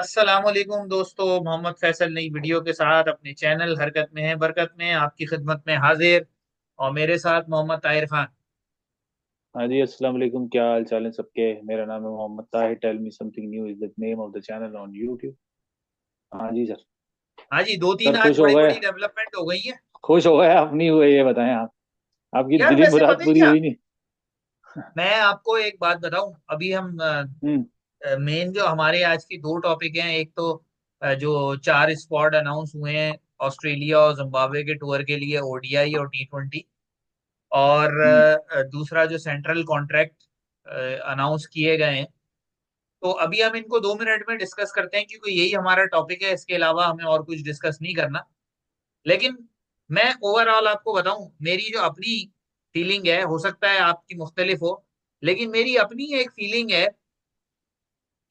अस्सलाम वालेकुम दोस्तों। मोहम्मद फैसल नई वीडियो के साथ अपने चैनल हरकत में है बरकत में आपकी खिदमत में हाजिर। और मेरे साथ मोहम्मद ताहिर खान। हाँ जी, अस्सलाम वालेकुम। क्या हाल चाल है सबके? मेरा नाम है Mohammad Tahir. Tell me something new is the name of the channel on YouTube. हाँ जी सर। हाँ जी, दो तीन सर आज खुश हो बड़ी गए? बड़ी डेवलपमेंट हो गई है। खुश हो गए आप? नहीं हुए ये बताएं आप। आपकी यार दिली वैसे मुराद पता है पूरी क्या, हुई नहीं? मैं आपको एक बात बताऊं। अभी हम हम्म। मेन जो हमारे आज की दो टॉपिक हैं, एक तो जो चार स्क्वाड अनाउंस हुए हैं ऑस्ट्रेलिया और जिम्बाब्वे के टूर के लिए, ओडीआई और टी20। और हम्म। दूसरा जो सेंट्रल कॉन्ट्रैक्ट अनाउंस किए गए हैं। तो अभी हम इनको 2 मिनट में डिस्कस करते हैं क्योंकि यही हमारा टॉपिक है। इसके अलावा हमें और कुछ डिस्कस नहीं करना। लेकिन मैं ओवरऑल आपको बताऊं, मेरी जो अपनी फीलिंग है, हो सकता है आपकी मुख्तलिफ हो, लेकिन मेरी अपनी एक फीलिंग है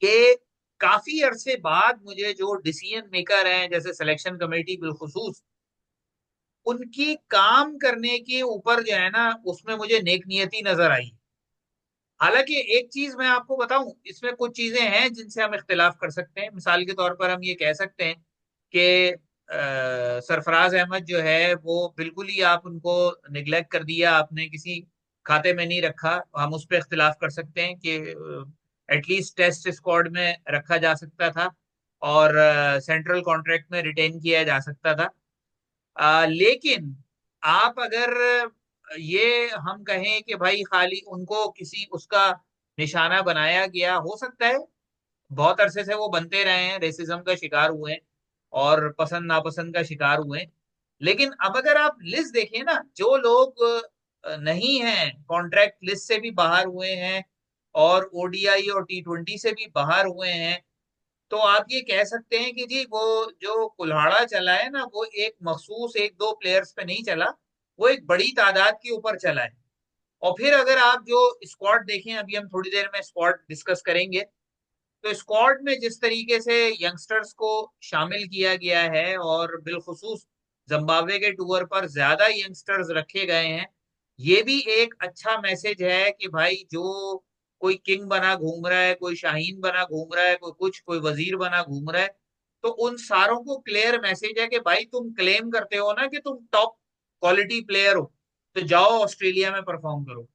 कि काफी अरसे बाद मुझे जो डिसीजन मेकर हैं जैसे सिलेक्शन कमेटी बिलखुसूस, उनकी काम करने के ऊपर जो है ना, उसमें मुझे नेक नियति नजर आई। हालांकि एक चीज मैं आपको बताऊं, इसमें कुछ चीजें हैं जिनसे हम इख्तिलाफ कर सकते हैं। मिसाल के तौर पर हम ये कह सकते हैं कि सरफराज अहमद जो है वो बिल्कुल ही आप उनको निगलेक्ट कर दिया, आपने किसी खाते में नहीं रखा। हम उस पर इख्तिलाफ कर सकते हैं कि एटलीस्ट टेस्ट स्क्वाड में रखा जा सकता था और सेंट्रल कॉन्ट्रैक्ट में रिटेन किया जा सकता था। लेकिन आप अगर ये हम कहें कि भाई खाली उनको किसी उसका निशाना बनाया गया, हो सकता है बहुत अरसे से वो बनते रहे हैं, रेसिज्म का शिकार हुए हैं और पसंद नापसंद का शिकार हुए हैं। लेकिन अब अगर आप लिस्ट देखें ना, जो लोग नहीं हैं, कॉन्ट्रैक्ट लिस्ट से भी बाहर हुए हैं और ओडीआई और टी20 से भी बाहर हुए हैं, तो आप ये कह सकते हैं कि जी वो जो कुल्हाड़ा चला है ना, वो एक मखसूस एक दो प्लेयर्स पे नहीं चला, वो एक बड़ी तादाद के ऊपर चला है। और फिर अगर आप जो स्क्वाड देखें, अभी हम थोड़ी देर में स्क्वाड डिस्कस करेंगे, तो स्क्वाड में जिस तरीके से यंगस्टर्स को शामिल किया गया है और बिलखुसूस जिम्बाब्वे के टूर पर ज्यादा यंगस्टर्स रखे गए हैं, ये भी एक अच्छा मैसेज है कि भाई जो कोई किंग बना घूम रहा है, कोई शाहीन बना घूम रहा है, कोई कुछ, कोई वजीर बना घूम रहा है, तो उन सारों को क्लियर मैसेज है कि भाई तुम क्लेम करते हो ना कि तुम टॉप क्वालिटी प्लेयर हो, तो जाओ ऑस्ट्रेलिया में परफॉर्म करो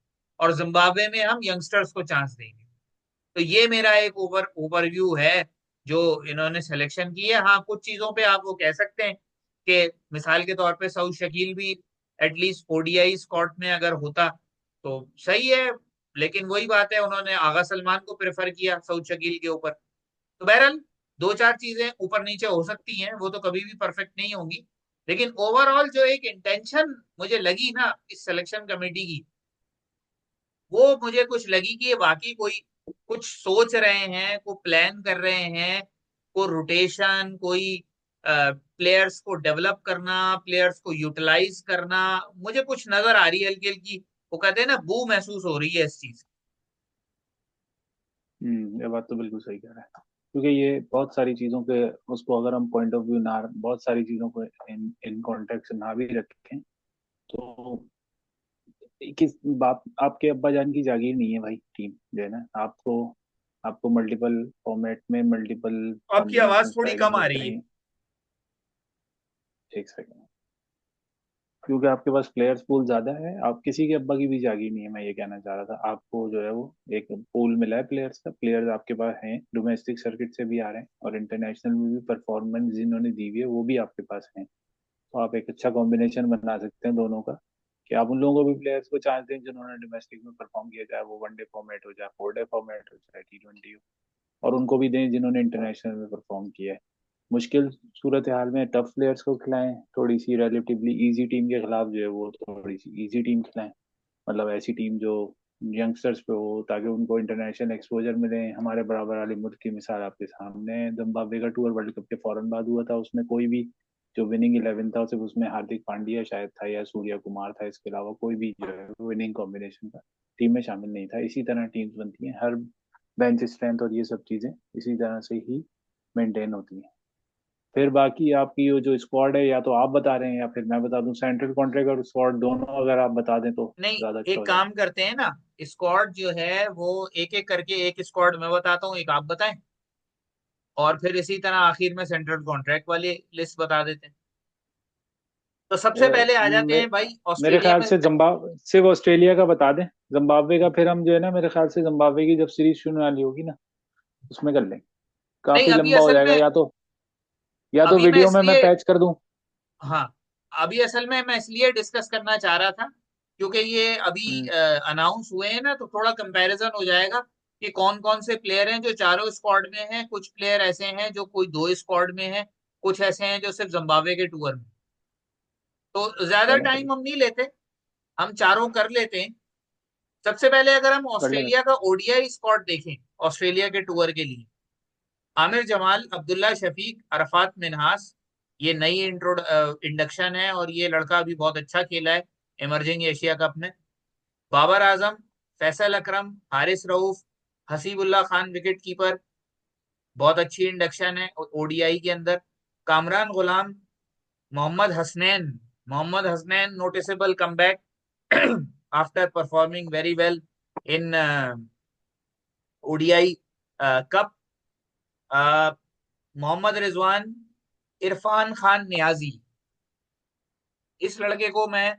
और जिम्बाब्वे में हम यंगस्टर्स को चांस देंगे। तो ये मेरा एक ओवरव्यू है जो इन्होंने सिलेक्शन की है। हाँ, कुछ चीजों पे आप वो कह सकते हैं कि मिसाल के तौर पे सऊद शकील भी एटलीस्ट ओडीआई स्क्वाड में अगर होता तो सही है। लेकिन वही बात है, उन्होंने आगा सलमान को प्रेफर किया सऊद शकील के ऊपर। तो बहरहाल दो चार चीजें ऊपर नीचे हो सकती हैं, वो तो कभी भी परफेक्ट नहीं होंगी। लेकिन ओवरऑल जो एक इंटेंशन मुझे लगी ना इस सिलेक्शन कमेटी की, वो मुझे कुछ लगी कि ये वाकई कोई कुछ सोच रहे हैं, को प्लान कर रहे हैं, को रोटेशन, कोई प्लेयर्स को डेवलप करना, प्लेयर्स को यूटिलाइज करना। मुझे कुछ नजर आ रही है हल्की हल्की, वो कहते हैं ना, बू महसूस हो रही है इस चीज की। ये बात तो बिल्कुल सही कह रहा है। क्योंकि ये बहुत सारी चीज़ों के, उसको अगर हम पॉइंट ऑफ व्यू ना, बहुत सारी चीज़ों को इन इन कॉन्टेक्स्ट ना भी रखें तो किस बाप आपके अब्बा जान की जागीर नहीं है भाई टीम जो है ना। आपको आपको मल्टीपल फॉर्मेट में मल्टीपल आपकी आवाज कॉम्बिनेशन थोड़ी ट्राई कम करने आ रही है। चाहिए। एक सेकंड। क्योंकि आपके पास प्लेयर्स पूल ज्यादा है, आप किसी के अब्बा की भी जागी नहीं है। मैं ये कहना चाह रहा था आपको, जो है वो एक पूल मिला है प्लेयर्स का। प्लेयर्स आपके पास हैं, डोमेस्टिक सर्किट से भी आ रहे हैं और इंटरनेशनल में भी परफॉर्मेंस जिन्होंने दी हुई है वो भी आपके पास हैं। तो आप एक अच्छा कॉम्बिनेशन बना सकते हैं दोनों का, कि आप उन लोगों को भी प्लेयर्स को चांस दें जिन्होंने डोमेस्टिक में परफॉर्म किया, चाहे वो वनडे फॉर्मेट हो, चाहे 4 डे फॉर्मेट हो, चाहे टी20 हो। और उनको भी दें जिन्होंने इंटरनेशनल में परफॉर्म किया है। मुश्किल सूरत हाल में टफ प्लेयर्स को खिलाएं, थोड़ी सी रिलेटिवली इजी टीम के खिलाफ जो है वो थोड़ी सी इजी टीम खिलाएं। मतलब ऐसी टीम जो यंगस्टर्स पे हो, ताकि उनको इंटरनेशनल एक्सपोजर मिले। हमारे बराबर वाली मुल्क की मिसाल आपके सामने है। जिम्बाब्वे का टूर वर्ल्ड कप के फौरन बाद हुआ था, उसमें कोई भी जो विनिंग 11 था सिर्फ उसमें हार्दिक पांड्या शायद था या सूर्या कुमार था। इसके अलावा कोई भी जो है विनिंग कॉम्बिनेशन का टीम में शामिल नहीं था। इसी तरह टीम्स बनती हैं, हर बेंच स्ट्रेंथ और ये सब चीजें इसी तरह से ही मेंटेन होती हैं। फिर बाकी आपकी वो जो स्क्वाड है, या तो आप बता रहे हैं या फिर मैं बता दूं। सेंट्रल कॉन्ट्रैक्ट और स्क्वाड दोनों अगर आप बता दें तो नहीं, ज्यादा अच्छा एक हो जाएगा। काम करते हैं ना, स्क्वाड जो है वो एक एक करके, एक स्क्वाड मैं बताता हूँ, एक आप बताएं। और फिर इसी तरह आखिर में सेंट्रल कॉन्ट्रैक्ट वाली लिस्ट बता देते हैं। तो सबसे पहले आ जाते मे, हैं भाई मेरे ऑस्ट्रेलिया ख्याल में। से सिर्फ ऑस्ट्रेलिया का बता दें। जिम्बाब्वे का फिर हम जो है ना, मेरे ख्याल से जिम्बाब्वे की जब सीरीज शुरू वाली होगी ना, उसमें कर लेंगे। नहीं, काफी अभी लंबा हो असल जाएगा, में, या तो अभी मैं वीडियो में मैं इसलिए, पैच कर दूं। हाँ, अभी असल में मैं इसलिए डिस्कस करना चाह रहा था क्योंकि ये अभी हम्म, अनाउंस हुए हैं ना, तो थोड़ा कंपैरिजन हो जाएगा कि कौन कौन से प्लेयर हैं जो चारों स्क्वाड में हैं, कुछ प्लेयर ऐसे हैं जो कोई दो स्क्वाड में हैं, कुछ ऐसे हैं जो सिर्फ जिम्बाब्वे के टूर में। तो ज्यादा चलें चलें, टाइम हम नहीं लेते, हम चारों कर लेते हैं। सबसे पहले अगर हम कर लेंगे। ऑस्ट्रेलिया का ओडीआई स्क्वाड देखें ऑस्ट्रेलिया के टूर के लिए, आमिर जमाल, अब्दुल्ला शफीक, अरफात मिन्हास, ये नई इंडक्शन है और ये लड़का अभी बहुत अच्छा खेला है इमर्जिंग एशिया कप में। बाबर आजम, फैसल अकरम, हारिस रऊफ, हसीबुल्ला खान विकेट कीपर, बहुत अच्छी इंडक्शन है ओडीआई के अंदर। Kamran Ghulam, Mohammad Hasnain, Mohammad Hasnain noticeable comeback after performing very well in ODI Cup. Mohammad Rizwan, Irfan Khan Niazi, इस लड़के को मैं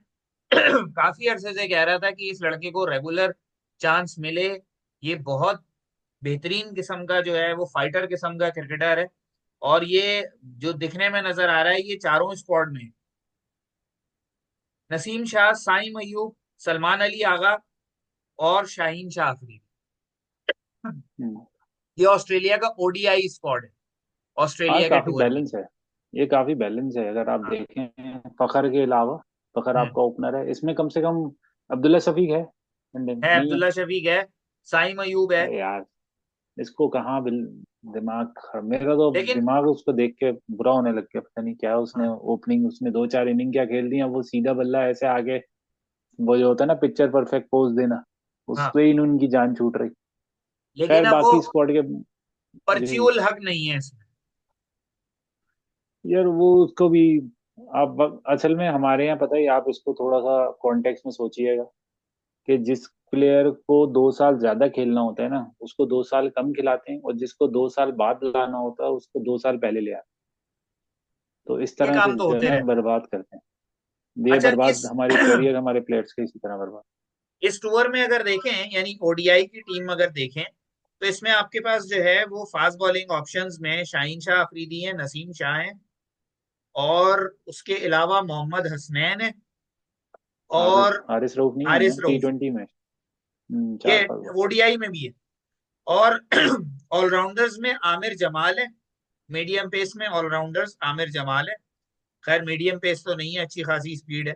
काफी अरसे से कह रहा था कि इस लड़के को रेगुलर चांस मिले। ये बहुत बेहतरीन किस्म का जो है वो फाइटर किस्म का क्रिकेटर है। और ये जो दिखने में नजर आ रहा है, ये चारों स्क्वाड में, नसीम शाह, साइम अयूब, सलमान अली आगा और शाहीन शाह अफरीदी, हम्म। ये ऑस्ट्रेलिया का ओडीआई स्क्वाड है हाँ, ऑस्ट्रेलिया के काफी टूर के लिए। बैलेंस है। ये काफी बैलेंस है, अगर आप हाँ। देखें फखर के अलावा। फखर हम्म। आपका ओपनर है, इसमें कम से कम अब्दुल्ला शफीक है, वनडे में है, नहीं है। अब्दुल्ला शफीक है, साइम अयूब है। अरे यार, इसको कहाँ मेरा तो लेकिन दिमाग उसको देख के बुरा होने लग गया। पता नहीं क्या उसने हाँ, ओपनिंग, उसने दो चार इनिंग क्या खेल दी हैं, वो सीधा बल्ला ऐसे आगे। वो जो होता है ना, पिक्चर परफेक्ट पोज देना, हाँ, उससे ही उनकी जान छूट रही। लेकिन खैर, अब वो बाकी स्क्वाड के। जी। परच्यूल हक नहीं है इसमें। यार वो उसको भी, आप असल में हमारे यहाँ पता है, आप इसको थोड़ा सा कॉन्टेक्स्ट में सोचिएगा कि जिस प्लेयर को 2 साल ज्यादा खेलना होता है ना, उसको 2 साल कम खिलाते हैं, और जिसको 2 साल बाद लाना होता है उसको 2 साल पहले ले आते हैं। तो इस ये तरह से काम तो जो है होते ना, रहते बर्बाद करते हैं। ये हैं। अच्छा, बर्बाद, इस हमारी करियर, हमारे प्लेयर्स के इसी तरह बर्बाद। इस टूर में अगर देखें, यानी ओडीआई की टीम अगर देखें, तो इसमें आपके पास जो है वो फास्ट बॉलिंग ऑप्शंस में शाहीन शाह अफरीदी है, नसीम शाह है, और उसके अलावा मोहम्मद हसनैन है हारिस और हारिस रऊफ नहीं है हारिस ना रऊफ। T20 में? ये 4 साल बाद। ओडीआई में भी है। और ऑलराउंडर्स में आमिर जमाल है, मीडियम पेस में ऑलराउंडर्स आमिर जमाल है। खैर मीडियम पेस तो नहीं है, अच्छी खासी स्पीड है।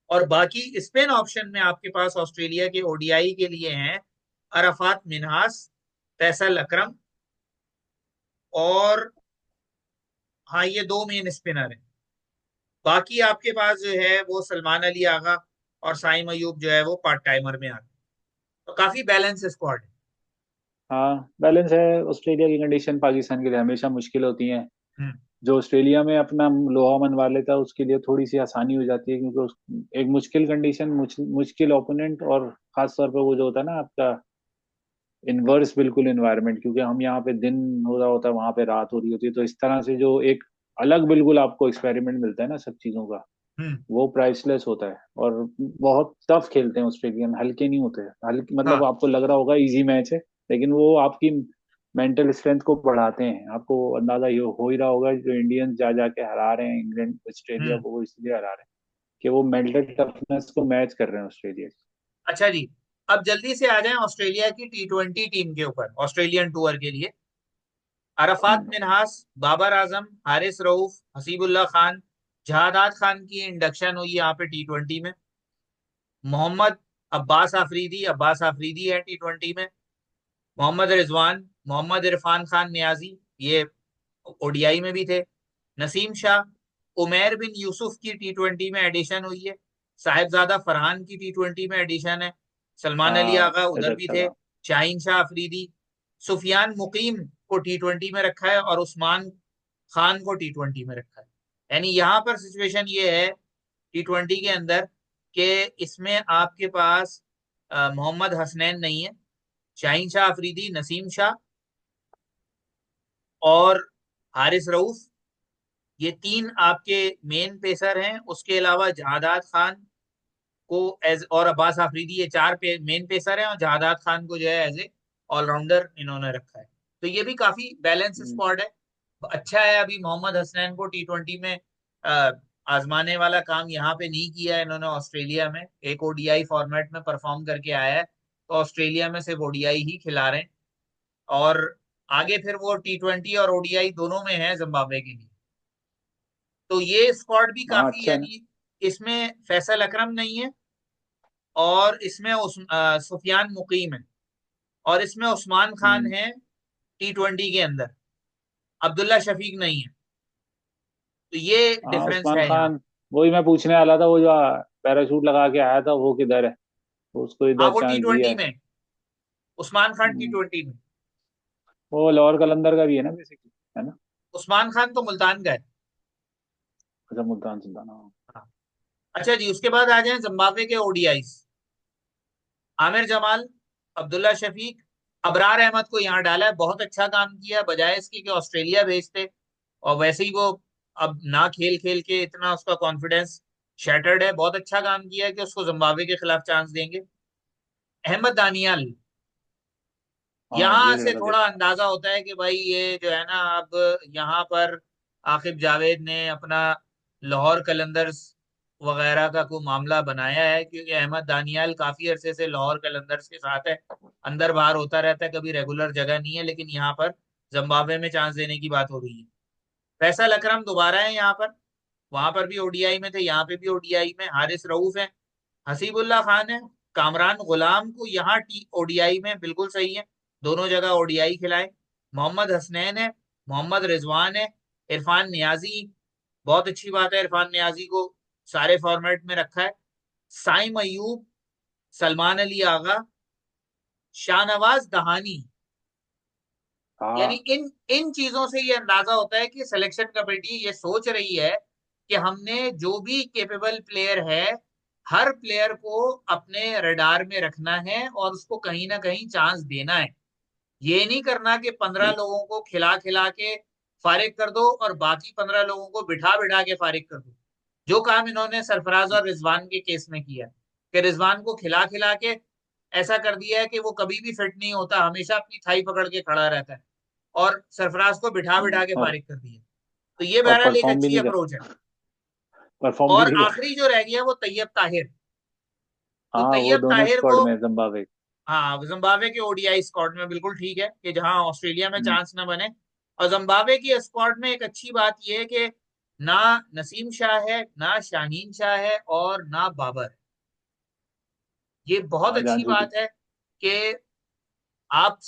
और बाकी स्पिन ऑप्शन में आपके पास ऑस्ट्रेलिया के ओडीआई के लिए हैं अरफात मिन्हास, फैसल अकरम, और हाँ, ये दो मेन स्पिनर हैं। बाकी आपके पास जो है वो सलमान अली आगा और साइम अयूब जो है वो पार्ट टाइमर में आते हैं। तो काफी बैलेंस स्क्वाड है। हाँ, बैलेंस है। ऑस्ट्रेलिया की कंडीशन पाकिस्तान के लिए हमेशा मुश्किल होती है। हम्म। जो ऑस्ट्रेलिया में अपना लोहा मनवा लेता है, उसके लिए थोड़ी सी आसानी हो जाती है, क्योंकि एक मुश्किल कंडीशन, मुश्किल ओपोनेंट, और खास तौर पे वो जो होता है ना आपका इनवर्स बिल्कुल इन्वायरमेंट, क्योंकि हम यहाँ पे दिन हो रहा होता है, वहां पे रात हो रही होती है, तो इस तरह से जो एक अलग बिल्कुल आपको एक्सपेरिमेंट मिलता है ना सब चीजों का, हम्म। वो प्राइसलेस होता है। और बहुत टफ खेलते हैं ऑस्ट्रेलियन, हल्के नहीं होते। हल्के मतलब हाँ। आपको लग रहा होगा इजी मैच है, लेकिन वो आपकी मेंटल स्ट्रेंथ को बढ़ाते हैं। आपको अंदाजा ये हो ही रहा होगा, जो इंडियंस जा जाके हरा रहे हैं इंग्लैंड ऑस्ट्रेलिया हम्म। को, वो इसलिए हरा रहे हैं कि वो मेंटल टफनेस को मैच कर रहे हैं ऑस्ट्रेलिया से। अच्छा जी, अब जल्दी से आ जाएं ऑस्ट्रेलिया की T20 टीम के ऊपर ऑस्ट्रेलियन टूर के लिए। अरफात हम्म। मिन्हास, बाबर आजम, हारिस रऊफ, हसीबुल्ला खान, जहादात खान की इंडक्शन हुई यहाँ पे T20 में। मोहम्मद अब्बास आफरीदी है T20 में। मोहम्मद रिजवान, मोहम्मद इरफान खान नियाजी, ये ओडीआई में भी थे। नसीम शाह, उमेर बिन यूसुफ की T20 में एडिशन हुई है। साहिबजादा फरहान की T20 में एडिशन है। सलमान अली हाँ, आगा उधर गजब भी थे। चला। शाहीन शाह अफरीदी, सुफियान मुकीम को T20 में रखा है और उस्मान खान को T20 में रखा है। यानी यहाँ पर सिचुएशन ये है T20 के अंदर कि इसमें आपके पास मोहम्मद हसनैन नहीं है, शाहीन शाह अफरीदी, नसीम शाह और हारिस रऊफ, ये तीन आपके मेन पेसर हैं। उसके अलावा जहादात खान को एज और अब्बास आफरीदी, ये चार मेन पेसर हैं, और जहादात खान को जो है एज ए ऑलराउंडर इन्होंने रखा है। तो ये भी काफी बैलेंस हम्म। स्क्वाड है, अच्छा है। अभी मोहम्मद हसनैन को टी20 में आजमाने वाला काम यहाँ पे नहीं किया है इन्होंने। ऑस्ट्रेलिया में एक ओडीआई फॉर्मेट में परफॉर्म करके आया है, तो ऑस्ट्रेलिया में सिर्फ ओडीआई ही खिला रहे हैं। और आगे फिर वो टी20 और ओडीआई दोनों में है जिम्बाब्वे के लिए। तो ये स्क्वाड भी हाँ काफी, अच्छा है ना। यानी इसमें फैसल अकरम नहीं है, और इसमें सुफियान मुकीम है, और इसमें उस्मान खान हम्म। है टी20 के अंदर, अब्दुल्ला शफीक नहीं है। तो ये हाँ डिफरेंस उस्मान है यहाँ। खान, वही मैं पूछने वाला था, वो जो पैराशूट लगा के आया था वो किधर है? उसको हाँ, इधर वो टी चांस दिया ट्वेंटी है। में, उस्मान खान टी हम्म। ट्वेंटी में। वो लाहौर कलंदर का भी है ना बेसिकली, है ना? उस्मान खान तो मुल्तान का है। अच्छा, मुल्तान सुल्ताना, हाँ। हाँ। अच्छा जी, उसके बाद आ जाए जिम्बाब्वे के ओडीआईस। आमिर जमाल, अब्दुल्ला शफीक, अबरार अहमद को यहाँ डाला है। बहुत अच्छा काम किया, बजाय इसके कि ऑस्ट्रेलिया भेजते। और वैसे ही वो अब ना खेल खेल के इतना उसका कॉन्फिडेंस शैटर्ड है। बहुत अच्छा काम किया है कि उसको जिम्बाब्वे के खिलाफ चांस देंगे। अहमद दानियाल, हाँ ये यहाँ से लड़का थोड़ा देखा है। अंदाजा होता है कि भाई ये जो है ना, अब यहाँ पर आकिब जावेद ने अपना लाहौर कलंदर्स वगैरह का कोई मामला बनाया है, क्योंकि अहमद दानियाल काफी अरसे से लाहौर कलंदर्स के साथ है, अंदर बाहर होता रहता है, कभी रेगुलर जगह नहीं है। लेकिन यहाँ पर जिम्बाब्वे में चांस देने की बात हो रही है। फैसल अकरम दोबारा है यहाँ पर, वहां पर भी ओडीआई में थे, यहाँ पे भी ओडीआई में। हारिस रऊफ है, हसीबुल्ला खान है, कामरान गुलाम को यहाँ टी ओडीआई में बिल्कुल सही है, दोनों जगह ओडीआई खिलाए। मोहम्मद हसनैन है, मोहम्मद रिजवान है, इरफान नियाजी, बहुत अच्छी बात है, इरफान नियाजी को सारे फॉर्मेट में रखा है। साइम अयूब, सलमान अली आगा, शाहनवाज दहानी। यानी हाँ। इन इन चीजों से ये अंदाजा होता है कि सिलेक्शन कमेटी ये सोच रही है कि हमने जो भी केपेबल प्लेयर है, हर प्लेयर को अपने रडार में रखना है और उसको कहीं ना कहीं चांस देना है। ये नहीं करना कि 15 बिल- लोगों को खिला खिला के फारिग कर दो और बाकी 15 लोगों को बिठा बिठा के फारिग कर दो। जो काम इन्होंने सरफराज और रिजवान के केस में किया, कि रिजवान को खिला खिला के ऐसा कर दिया है कि वो कभी भी फिट नहीं होता, हमेशा अपनी थाई पकड़ के खड़ा रहता है, और सरफराज को बिठा बिठा के फारिग कर दिया। तो ये और बहरहाल एक परफॉर्म भी अच्छी नहीं कर अप्रोच है। परफॉर्म भी और नहीं कर आखिरी जो रह गया वो तैयब ताहिर। तो हाँ वो तैयब दोनों ताहिर स्क्वाड को, में जिम्बाब्वे। हाँ, जिम्बाब्वे के ओडीआई स्क्वाड में बिल्कुल ठीक है कि जहां ऑस्ट्रेलिया में हम्म। चांस ना बने। और जिम्बाब्वे की स्क्वाड में एक अच्छी बात यह है कि ना नसीम शाह है, ना शाहीन शाह है, और ना बाबर। ये बहुत हाँ अच्छी जानशूटी। बात है कि आप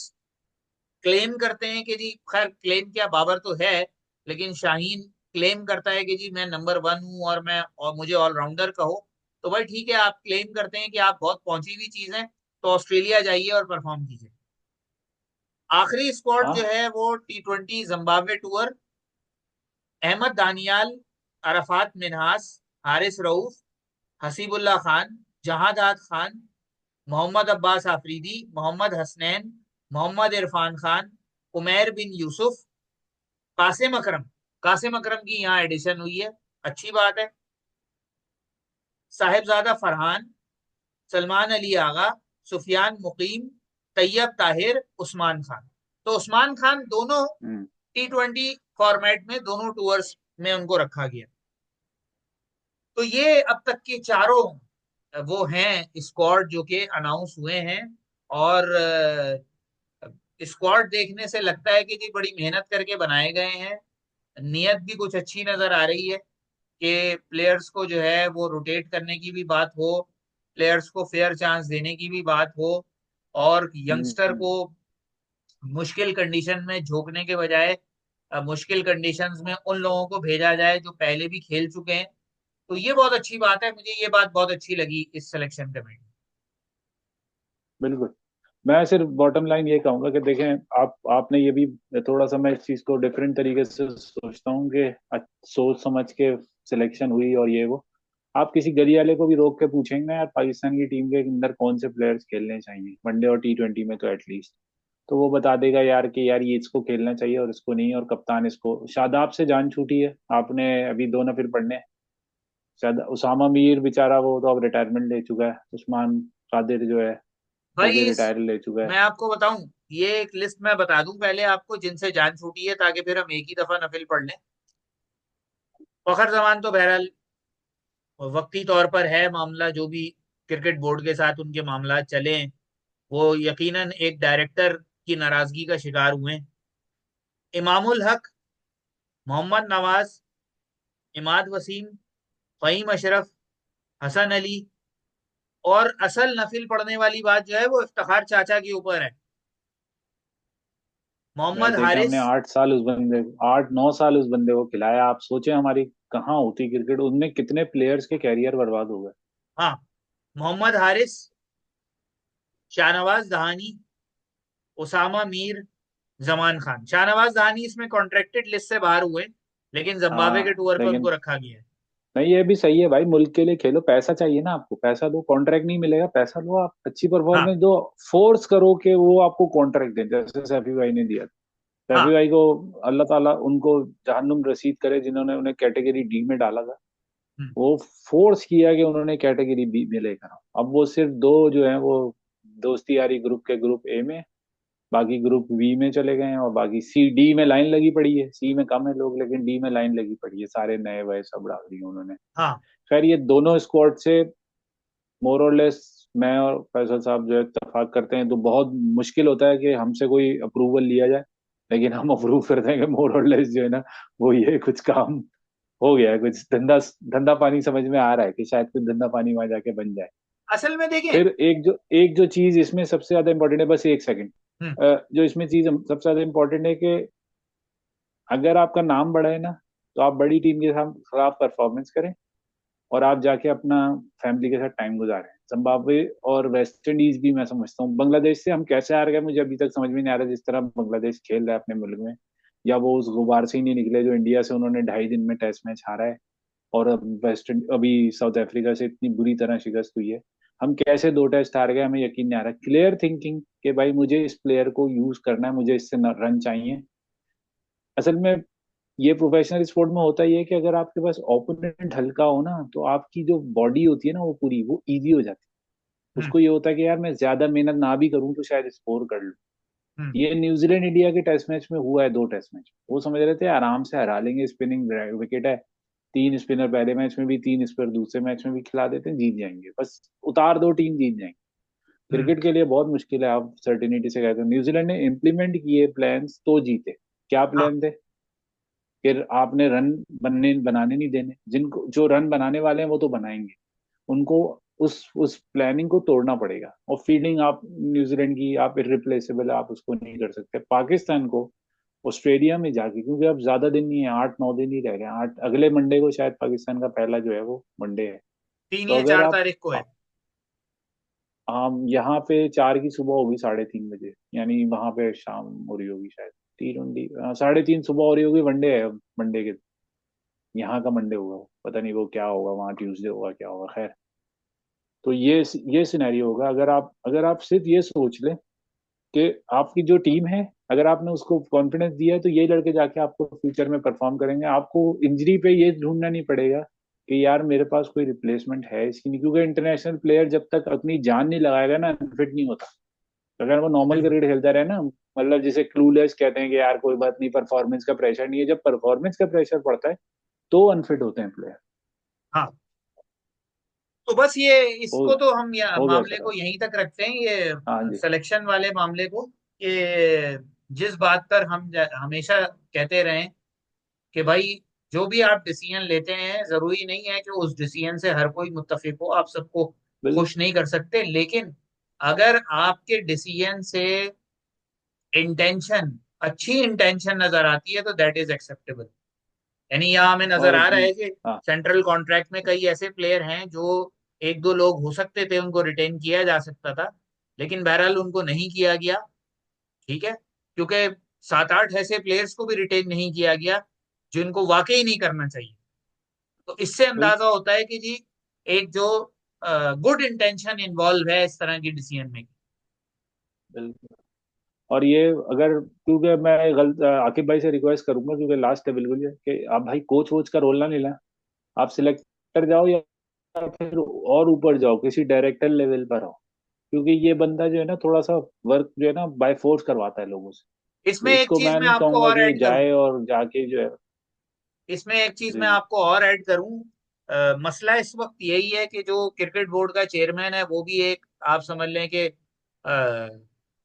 क्लेम करते हैं कि जी, खैर क्लेम क्या, बाबर तो है, लेकिन शाहीन क्लेम करता है कि जी मैं नंबर 1 हूं और मैं, और मुझे ऑलराउंडर कहो। तो भाई ठीक है, आप क्लेम करते हैं कि आप बहुत पहुंची हुई चीज हैं, तो ऑस्ट्रेलिया जाइए और परफॉर्म कीजिए। आखिरी स्क्वाड जो हाँ। है वो टी20 जिम्बाब्वे टूर। अहमद दानियाल, अरफात मिनहास, हारिस रऊफ, हसीबुल्ला खान, जहादात खान, मोहम्मद अब्बास आफरीदी, मोहम्मद हसनैन, मोहम्मद इरफान खान, उमैर बिन यूसुफ, कासिम अकरम। कासिम अकरम की यहाँ एडिशन हुई है, अच्छी बात है। साहिबजादा फरहान, सलमान अली आगा, सुफियान मुकीम, तैयब ताहिर, उस्मान खान। तो उस्मान खान दोनों हम्म। टी20 फॉर्मेट में, दोनों टूर्स में उनको रखा गया। तो ये अब तक के चारों वो हैं स्क्वाड जो कि अनाउंस हुए हैं। और स्क्वाड देखने से लगता है कि जी बड़ी मेहनत करके बनाए गए हैं। नियत भी कुछ अच्छी नजर आ रही है कि प्लेयर्स को जो है वो रोटेट करने की भी बात हो, प्लेयर्स को फेयर चांस देने की भी बात हो, और यंगस्टर हम्म। को मुश्किल कंडीशन में झोंकने के बजाय मुश्किल कंडीशंस में उन लोगों को भेजा जाए जो पहले भी खेल चुके हैं। तो ये बहुत अच्छी बात है, मुझे ये बात बहुत अच्छी लगी इस सिलेक्शन कमेटी। बिल्कुल। मैं सिर्फ बॉटम लाइन ये कहूंगा कि देखें, आप आपने ये भी, थोड़ा सा मैं इस चीज को डिफरेंट तरीके से सोचता हूँ कि सोच समझ के सिलेक्शन हुई और ये वो। आप किसी गली वाले को भी रोक के पूछेंगे ना यार, पाकिस्तान की टीम के अंदर कौन से प्लेयर्स खेलने चाहिए वनडे और टी20 में, तो एटलीस्ट तो वो बता देगा यार कि यार ये इसको खेलना चाहिए और इसको नहीं, और कप्तान इसको। शादाब से जान छूटी है, आपने अभी दो नफिल पढ़ने हैं। शायद उसामा मीर बेचारा, वो तो अब रिटायरमेंट ले चुका है। उस्मान कादिर जो है वो भी भाई इस रिटायर ले चुका है। मैं आपको बताऊं, ये एक लिस्ट मैं बता दूं पहले आपको जिनसे जान छूटी है, ताकि फिर हम एक ही दफा नफिल पढ़ लें। फखर जमान तो बहरहाल वक्ती तौर पर है मामला, जो भी क्रिकेट बोर्ड के साथ उनके मामला चले हैं, वो यकीनन एक डायरेक्टर की नाराजगी का शिकार हुए। इमामुल हक, मोहम्मद नवाज, इमाद वसीम, फहीम अशरफ, हसन अली। और असल नफिल पढ़ने वाली बात जो है वो इफ्तिखार चाचा के ऊपर है। यार मोहम्मद देखे हमने हारिस। 8 साल उस बंदे, 8 9 साल उस बंदे को खिलाया। आप सोचे हमारी कहाँ होती क्रिकेट, उनमें कितने प्लेयर्स के कैरियर बर्बाद हो गए। हाँ, मोहम्मद हारिस, शाहनवाज दहानी, उसामा मीर, जमान खान। शाहनवाज दहानी इसमें कॉन्ट्रैक्टेड लिस्ट से बाहर हुए, लेकिन जिम्बाब्वे के हाँ टूर पर उनको लेकिन रखा गया है। नहीं, ये भी सही है भाई, मुल्क के लिए खेलो। पैसा चाहिए ना आपको, पैसा दो। कॉन्ट्रैक्ट नहीं मिलेगा, पैसा लो, आप अच्छी हाँ परफॉर्मेंस दो। फोर्स करो कि वो आपको कॉन्ट्रैक्ट दें, जैसे सैफी भाई ने दिया। हाँ। सैफी भाई को अल्लाह ताला उनको जहन्नुम रसीद करे, जिन्होंने उन्हें कैटेगरी डी में डाला था। हम्म, वो फोर्स किया कि उन्होंने कैटेगरी बी में लेकर आओ। अब वो सिर्फ दो जो है वो दोस्ती यारी ग्रुप के ग्रुप ए में, बाकी ग्रुप बी में चले गए हैं, और बाकी सी डी में लाइन लगी पड़ी है। सी में कम है लोग, लेकिन डी में लाइन लगी पड़ी है, सारे नए वए सब डाल दिए उन्होंने। हाँ। खैर ये दोनों स्क्वाड से मोर और लेस मैं और फैसल साहब जो है इत्तेफाक करते हैं, तो बहुत मुश्किल होता है कि हमसे कोई अप्रूवल लिया जाए। लेकिन हम अप्रूव करते हैं कि मोर और लेस जो है ना, वो ये कुछ काम हो गया है, कुछ धंधा धंधा पानी समझ में आ रहा है कि शायद कुछ धंधा पानी वहां जाके बन जाए। असल में देखें। फिर एक जो चीज इसमें सबसे ज्यादा इंपॉर्टेंट है, बस एक सेकंड। हम्म, जो इसमें चीज सबसे ज्यादा इंपॉर्टेंट है कि अगर आपका नाम बड़ा है ना, तो आप बड़ी टीम के साथ खराब परफॉर्मेंस करें और आप जाके अपना फैमिली के साथ टाइम गुजारें। जिम्बाब्वे और वेस्ट इंडीज भी मैं समझता हूँ, बांग्लादेश से हम कैसे हार गए मुझे अभी तक समझ में नहीं आ रहा। जिस तरह बांग्लादेश खेल रहा है अपने मुल्क में, या वो उस गुबार से ही नहीं निकले जो इंडिया से उन्होंने 2.5 दिन में टेस्ट मैच हारा है। और अब अभी साउथ अफ्रीका से इतनी बुरी तरह शिकस्त हुई है। हम कैसे 2 टेस्ट हार गए, हमें यकीन नहीं आ रहा। क्लियर थिंकिंग कि भाई मुझे इस प्लेयर को यूज करना है, मुझे इससे रन चाहिए। असल में ये प्रोफेशनल स्पोर्ट में होता ही है कि अगर आपके पास ओपोनेंट हल्का हो ना, तो आपकी जो बॉडी होती है ना वो पूरी वो इजी हो जाती है। हम्म, उसको ये होता है कि यार मैं ज्यादा मेहनत ना भी करूं तो शायद स्कोर कर लूं। हम्म, ये न्यूजीलैंड इंडिया के टेस्ट मैच में हुआ है, 2 टेस्ट मैच। वो समझ रहे थे आराम से हरा लेंगे, स्पिनिंग विकेट है, 3 स्पिनर पहले मैच में भी, 3 स्पिनर दूसरे मैच में भी खिला देते हैं, जीत जाएंगे। बस उतार दो टीम, जीत जाएंगे। हम्म। क्रिकेट के लिए बहुत मुश्किल है, आप सर्टिनिटी से कहते हो। न्यूजीलैंड ने इम्प्लीमेंट किए प्लान्स तो जीते। क्या हाँ, प्लान थे? फिर आपने रन बनाने नहीं देने। जिनको जो रन बनाने वाले हैं वो तो बनाएंगे, उनको उस प्लानिंग को तोड़ना पड़ेगा। और फील्डिंग आप न्यूजीलैंड की आप इरिप्लेसेबल, आप उसको नहीं कर सकते। पाकिस्तान को ऑस्ट्रेलिया में जाके, क्योंकि अब ज्यादा दिन नहीं है, 8 9 दिन ही रह गए हैं। आठ, अगले मंडे को शायद पाकिस्तान का पहला जो है वो मंडे है। 3 तो या अगर 4 आप तारीख को है। हम यहाँ पे 4 की सुबह होगी, 3:30 बजे, यानी वहां पे शाम हो रही होगी शायद। T20 3:30 सुबह हो रही होगी, वनडे है मंडे के। यहाँ का मंडे होगा वो, पता नहीं वो क्या होगा, वहाँ ट्यूसडे होगा क्या होगा, खैर। तो ये सिनेरियो होगा। अगर आप सिर्फ ये सोच लें कि आपकी जो टीम है, अगर आपने उसको कॉन्फिडेंस दिया है, तो यही लड़के जाके आपको फ्यूचर में परफॉर्म करेंगे। आपको इंजरी पे ये ढूंढना नहीं पड़ेगा कि यार मेरे पास कोई रिप्लेसमेंट है इसकी नहीं, क्योंकि इंटरनेशनल प्लेयर जब तक अपनी जान नहीं लगाएगा ना, फिट नहीं होता। अगर वो नॉर्मल बिल्कुल। क्रिकेट खेलता रहे ना, मतलब जिसे क्लूलेस कहते हैं कि यार कोई बात नहीं, परफॉर्मेंस का प्रेशर नहीं है। जब परफॉर्मेंस का प्रेशर पड़ता है तो अनफिट होते हैं प्लेयर। हाँ, तो बस ये हो इसको तो हम हो गया मामले सर को अब। यहीं तक रखते हैं, ये हाँ जी। सिलेक्शन वाले मामले को। कि जिस बात पर हम हमेशा कहते रहे कि भाई जो भी आप डिसीजन लेते हैं, जरूरी नहीं है कि उस डिसीजन से हर कोई मुत्तफिक हो, आप सबको बिल खुश नहीं कर सकते। लेकिन अगर आपके डिसीजन से इंटेंशन, अच्छी इंटेंशन नजर आती है, तो दैट इज एक्सेप्टेबल। यानी यहाँ हमें नजर और आ रहा है कि हाँ सेंट्रल कॉन्ट्रैक्ट में कई ऐसे प्लेयर हैं जो एक दो लोग हो सकते थे उनको रिटेन किया जा सकता था, लेकिन बहरहाल उनको नहीं किया गया। ठीक है, क्योंकि 7 8 ऐसे प्लेयर्स को भी रिटेन नहीं किया गया जिनको वाकई नहीं करना चाहिए। तो इससे बिल अंदाजा होता है कि जी एक जो गुड इंटेंशन इन्वॉल्व है इस तरह की डिसीजन मेकिंग। बिल्कुल। और ये अगर, क्योंकि मैं गलत आकिब भाई से रिक्वेस्ट करूंगा, क्योंकि लास्ट है बिल्कुल ये, कि आप भाई कोच वोच का रोल ना लेना। आप सिलेक्टर जाओ या फिर और ऊपर जाओ, किसी डायरेक्टर लेवल पर हो। क्योंकि ये बंदा जो है ना, थोड़ा सा वर्क जो है ना बाय फोर्स करवाता है लोगों से। इसमें तो एक इसको चीज मैं मैं नहीं आपको कहूंगा और कि ऐड करूं, जाए और जाके जो है। इसमें एक चीज जी मैं जी। आपको और ऐड करूं। मसला इस वक्त यही है कि जो क्रिकेट बोर्ड का चेयरमैन है वो भी एक, आप समझ लें कि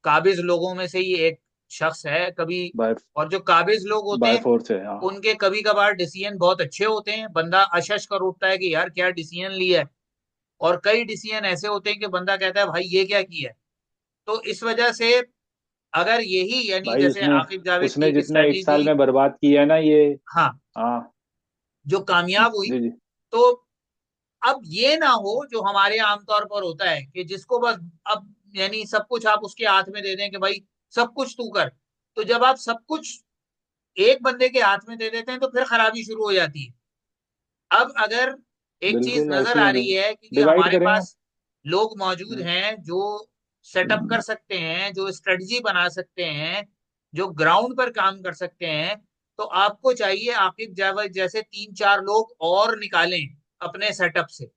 काबिज लोगों में से ही एक शख्स है कभी। बाय और जो काबिज लोग होते बाय हैं फोर्स है, हाँ। उनके कभी कभार डिसीजन बहुत अच्छे होते हैं, बंदा अशश कर उठता है कि यार क्या डिसीजन लिया है। और कई डिसीजन ऐसे होते हैं कि बंदा कहता है भाई ये क्या किया है। तो इस वजह से अगर यही, यानी भाई जैसे उसने आकिब जावेद की उसने एक जितना एक साल स्ट्रेटेजी, में बर्बाद किया है ना ये। हाँ, हाँ। जो कामयाब हुई, जी जी। तो अब ये ना हो जो हमारे आमतौर पर होता है कि जिसको बस अब, यानी सब कुछ आप उसके हाथ में दे दें कि भाई सब कुछ तू कर। तो जब आप सब कुछ एक बंदे के हाथ में दे देते हैं तो फिर खराबी शुरू हो जाती है। अब अगर एक चीज बिल्कुल नजर ऐसे ही आ होना रही चाहिए। है कि डिवाइड हमारे करें आप। पास लोग मौजूद हम्म। हैं जो सेटअप कर सकते हैं, जो स्ट्रेटजी बना सकते हैं, जो ग्राउंड पर काम कर सकते हैं, तो आपको चाहिए आकिब जावेद जैसे तीन चार लोग और निकालें अपने सेटअप से,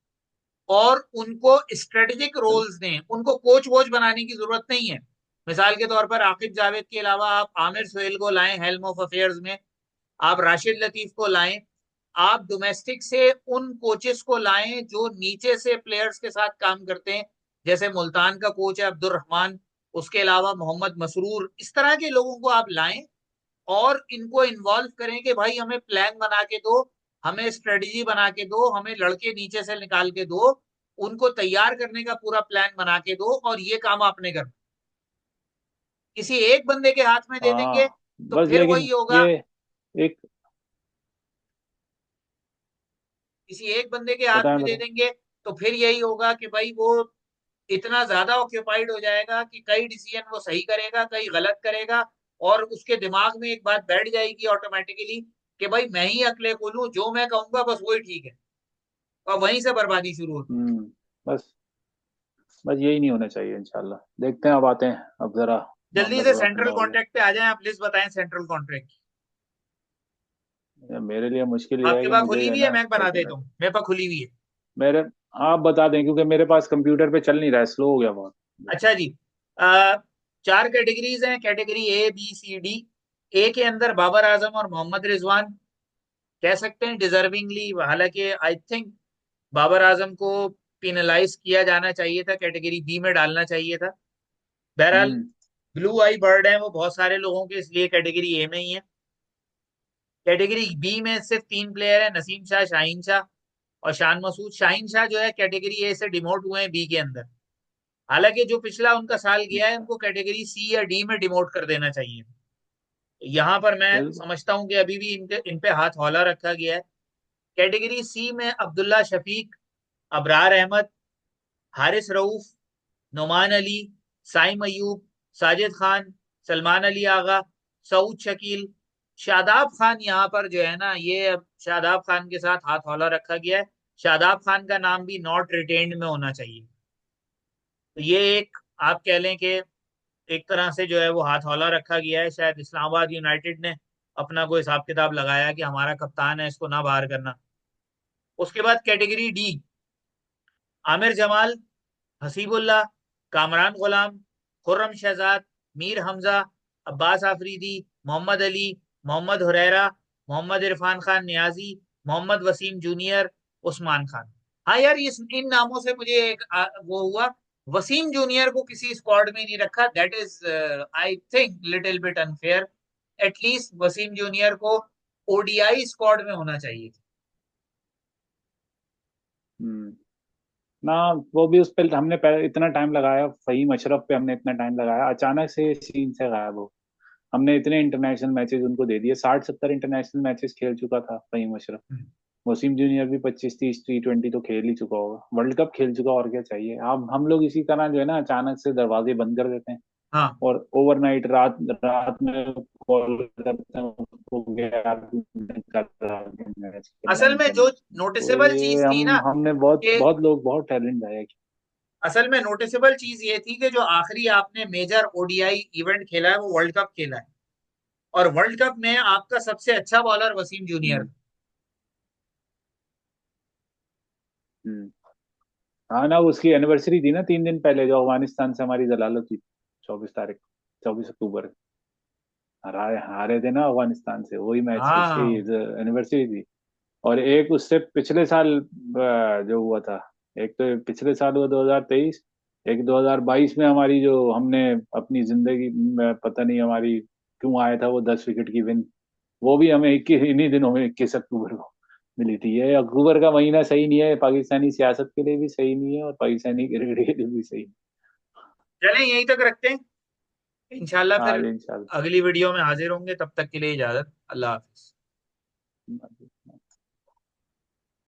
और उनको स्ट्रेटेजिक रोल्स दें। उनको कोच वोच बनाने की जरूरत नहीं है। मिसाल के तौर पर आकिब जावेद के अलावा आप आमिर सुहेल को लाएं हेल्म ऑफ अफेयर्स में, आप राशिद लतीफ को लाएं, आप डोमेस्टिक से उन कोचेस को लाएं जो नीचे से प्लेयर्स के साथ काम करते हैं, जैसे मुल्तान का कोच है अब्दुल रहमान, उसके अलावा मोहम्मद मसरूर, इस तरह के लोगों को आप लाएं और इनको इन्वॉल्व करें कि भाई हमें प्लान बना के दो, हमें स्ट्रेटजी बना के दो, हमें लड़के नीचे से निकाल के दो, उनको तैयार करने का पूरा प्लान बना के दो और ये काम आपने करना। किसी एक बंदे के हाथ में दे देंगे हाँ तो बस, फिर लेकिन वही होगा, ये एक, किसी एक बंदे के हाथ बताएं में दे बताएं। देंगे तो फिर यही होगा कि भाई वो इतना ज्यादा ऑक्यूपाइड हो जाएगा कि कई डिसीजन वो सही करेगा, कई गलत करेगा, और उसके दिमाग में एक बात बैठ जाएगी ऑटोमेटिकली कि भाई मैं ही अकेले बोलूं, जो मैं कहूंगा बस वही ठीक है, और वहीं से बर्बादी शुरू होती है। बस बस यही नहीं होना चाहिए। इंशाल्लाह देखते हैं, अब आते हैं, अब जरा जल्दी मामला से थोड़ा ठंडा सेंट्रल हो गया। कॉन्ट्रैक्ट पे आ जाएं, आप लिस्ट बताएं सेंट्रल कॉन्ट्रैक्ट की। मेरे लिए मुश्किल यह है आपके कि पास मुझे खुली जो है हुई है, ना, मैं बना एक देता मिनट। हूँ, मेरे पास खुली हुई है। मेरे, आप बता दें, क्योंकि मेरे पास कंप्यूटर पे चल नहीं रहा है, स्लो हो गया बहुत। अच्छा जी, आ, चार कैटेगरीज हैं, category A B C D. A के अंदर बाबर आजम और मोहम्मद रिजवान, कह सकते हैं डिजर्विंगली, हालांकि आई थिंक बाबर आजम को पिनलाइज किया जाना चाहिए था, कैटेगरी बी में डालना चाहिए था। बहरहाल हम्म ब्लू आई बर्ड है वो बहुत सारे लोगों के, इसलिए कैटेगरी ए में ही है। कैटेगरी बी में सिर्फ तीन प्लेयर है, नसीम शाह, शाहीन शाह और शान मसूद। शाहीन शाह जो है कैटेगरी ए से डिमोट हुए हैं बी के अंदर। हालांकि जो पिछला उनका साल गया है अच्छा। उनको कैटेगरी सी या डी में डिमोट कर देना चाहिए। यहाँ पर मैं बिल्कुल। समझता हूँ कि अभी भी इन पे हाथ हौला रखा गया है। कैटेगरी सी में अब्दुल्ला शफीक, अबरार अहमद, हारिस रऊफ, नुमान अली, साइम अयूब, साजिद खान, सलमान अली आगा, सऊद शकील, शादाब खान। यहाँ पर जो है ना, ये अब शादाब खान के साथ हाथ हौला रखा गया है। शादाब खान का नाम भी नॉट रिटेन्ड में होना चाहिए। तो ये एक, आप कह लें कि एक तरह से जो है वो हाथ हौला रखा गया है, शायद इस्लामाबाद यूनाइटेड ने अपना कोई हिसाब किताब लगाया कि हमारा कप्तान है, इसको ना बाहर करना। उसके बाद कैटेगरी डी, आमिर जमाल, हसीबुल्लाह, कामरान गुलाम, खुर्रम शहजाद, मीर हमजा, अब्बास आफरीदी, मोहम्मद अली, मोहम्मद हुरैरा, मोहम्मद इरफान खान नियाजी, मोहम्मद वसीम जूनियर, उस्मान खान। हाँ यार, ये इन नामों से मुझे एक वो हुआ, वसीम जूनियर को किसी स्क्वाड में नहीं रखा, that is I think little bit unfair. At least Wasim junior को ओडीआई स्क्वाड में होना चाहिए। हम्म। ना, वो भी उस पर हमने इतना टाइम लगाया, फहीम अशरफ पे हमने इतना टाइम लगाया, अचानक से सीन से गायब हो। हमने इतने इंटरनेशनल मैचेस उनको दे दिए, 60-70 इंटरनेशनल मैचेस खेल चुका था फहीम अशरफ। वसीम जूनियर भी 25-30 T20 तो खेल ही चुका होगा, वर्ल्ड कप खेल चुका, और क्या चाहिए। हम लोग इसी तरह जो है ना, अचानक से दरवाजे बंद कर देते हैं, हाँ, और ओवरनाइट, रात रात में कॉल करते हैं उसको कि यार तू कर रहा है, मैच खेलना असल नहीं में जो खेलना। तो नोटिसेबल ये चीज थी ना हमने बहुत कि बहुत लोग बहुत टैलेंट आया। असल में नोटिसेबल चीज ये थी कि जो आखिरी आपने मेजर ओडीआई इवेंट खेला है वो वर्ल्ड कप खेला है, और वर्ल्ड कप में आपका सबसे अच्छा बॉलर वसीम जूनियर हम्म। था। हम्म। हाँ ना, उसकी एनिवर्सरी थी ना 3 दिन पहले, जो अफगानिस्तान से हमारी जलालत हुई, 24 तारीख, 24 अक्टूबर। हारे हारे थे ना अफगानिस्तान से, वही मैच, उसकी हाँ एनिवर्सरी थी। और एक उससे पिछले साल जो हुआ था, एक तो पिछले साल हुआ 2023, एक 2022 में हमारी, जो हमने अपनी जिंदगी में पता नहीं हमारी क्यों आया था वो 10 विकेट की विन, वो भी हमें 21 इन्हीं दिनों में 21 अक्टूबर को मिली थी। ये अक्टूबर का महीना सही नहीं है, पाकिस्तानी सियासत के लिए भी सही नहीं है और पाकिस्तानी क्रिकेट के लिए भी सही नहीं। चलें यहीं तक रखते हैं, इंशाल्लाह हाँ फिर जी, इंशाल्लाह। अगली वीडियो में हाजिर होंगे, तब तक के लिए इजाजत, अल्लाह हाफिज।